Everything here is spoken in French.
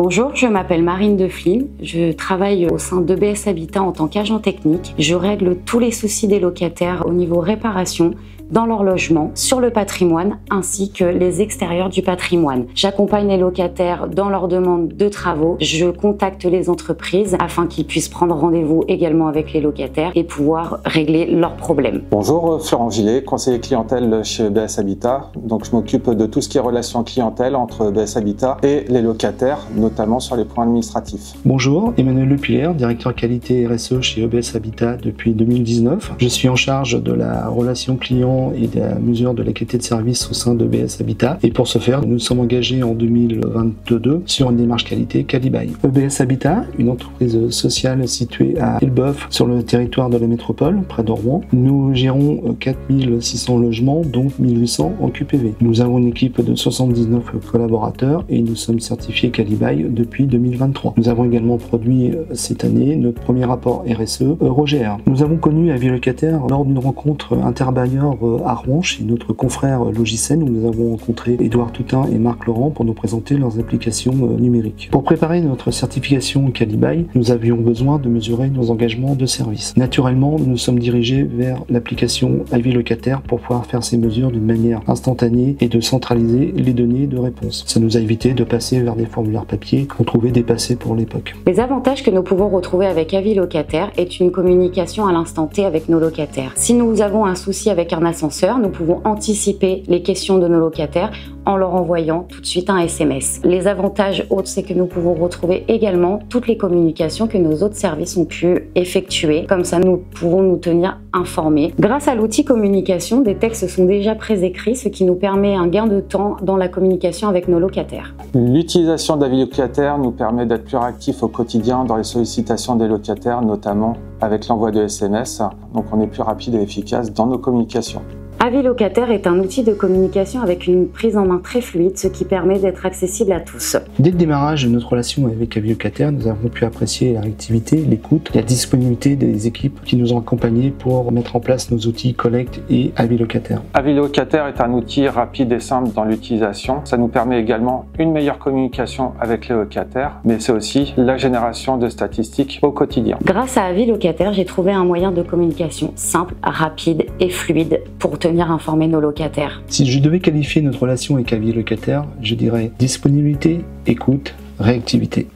Bonjour, je m'appelle Marine Defline, je travaille au sein d'EBS Habitat en tant qu'agent technique. Je règle tous les soucis des locataires au niveau réparation, dans leur logement, sur le patrimoine ainsi que les extérieurs du patrimoine. J'accompagne les locataires dans leur demande de travaux. Je contacte les entreprises afin qu'ils puissent prendre rendez-vous également avec les locataires et pouvoir régler leurs problèmes. Bonjour, Florent Gillet, conseiller clientèle chez EBS Habitat. Donc je m'occupe de tout ce qui est relations clientèle entre EBS Habitat et les locataires, notamment sur les points administratifs. Bonjour, Emmanuel Lepierre, directeur qualité RSE chez EBS Habitat depuis 2019. Je suis en charge de la relation client et de la mesure de la qualité de service au sein d'EBS Habitat. Et pour ce faire, nous sommes engagés en 2022 sur une démarche qualité Calibuy. EBS Habitat, une entreprise sociale située à Elbeuf, sur le territoire de la métropole, près de Rouen. Nous gérons 4600 logements, dont 1800 en QPV. Nous avons une équipe de 79 collaborateurs et nous sommes certifiés Calibuy depuis 2023. Nous avons également produit cette année notre premier rapport RSE EuroGR. Nous avons connu Avis Locataire lors d'une rencontre interbailleur à Rouen chez notre confrère Logicène où nous avons rencontré Édouard Toutain et Marc Laurent pour nous présenter leurs applications numériques. Pour préparer notre certification Calibuy, nous avions besoin de mesurer nos engagements de service. Naturellement, nous sommes dirigés vers l'application Avis Locataire pour pouvoir faire ces mesures d'une manière instantanée et de centraliser les données de réponse. Ça nous a évité de passer vers des formulaires papier qu'on trouvait dépassés pour l'époque. Les avantages que nous pouvons retrouver avec Avis Locataire est une communication à l'instant T avec nos locataires. Si nous avons un souci avec un ascenseur, nous pouvons anticiper les questions de nos locataires en leur envoyant tout de suite un SMS. Les avantages autres, c'est que nous pouvons retrouver également toutes les communications que nos autres services ont pu effectuer. Comme ça, nous pouvons nous tenir informés. Grâce à l'outil communication, des textes sont déjà préécrits, ce qui nous permet un gain de temps dans la communication avec nos locataires. L'utilisation d'Avis Locataire nous permet d'être plus réactifs au quotidien dans les sollicitations des locataires, notamment avec l'envoi de SMS. Donc on est plus rapide et efficace dans nos communications. Avis Locataire est un outil de communication avec une prise en main très fluide, ce qui permet d'être accessible à tous. Dès le démarrage de notre relation avec Avis Locataire, nous avons pu apprécier la réactivité, l'écoute, la disponibilité des équipes qui nous ont accompagnés pour mettre en place nos outils Collect et Avis Locataire. Avis Locataire est un outil rapide et simple dans l'utilisation. Ça nous permet également une meilleure communication avec les locataires, mais c'est aussi la génération de statistiques au quotidien. Grâce à Avis Locataire, j'ai trouvé un moyen de communication simple, rapide et fluide pour tenir informer nos locataires. Si je devais qualifier notre relation avec Avis Locataire, je dirais disponibilité, écoute, réactivité.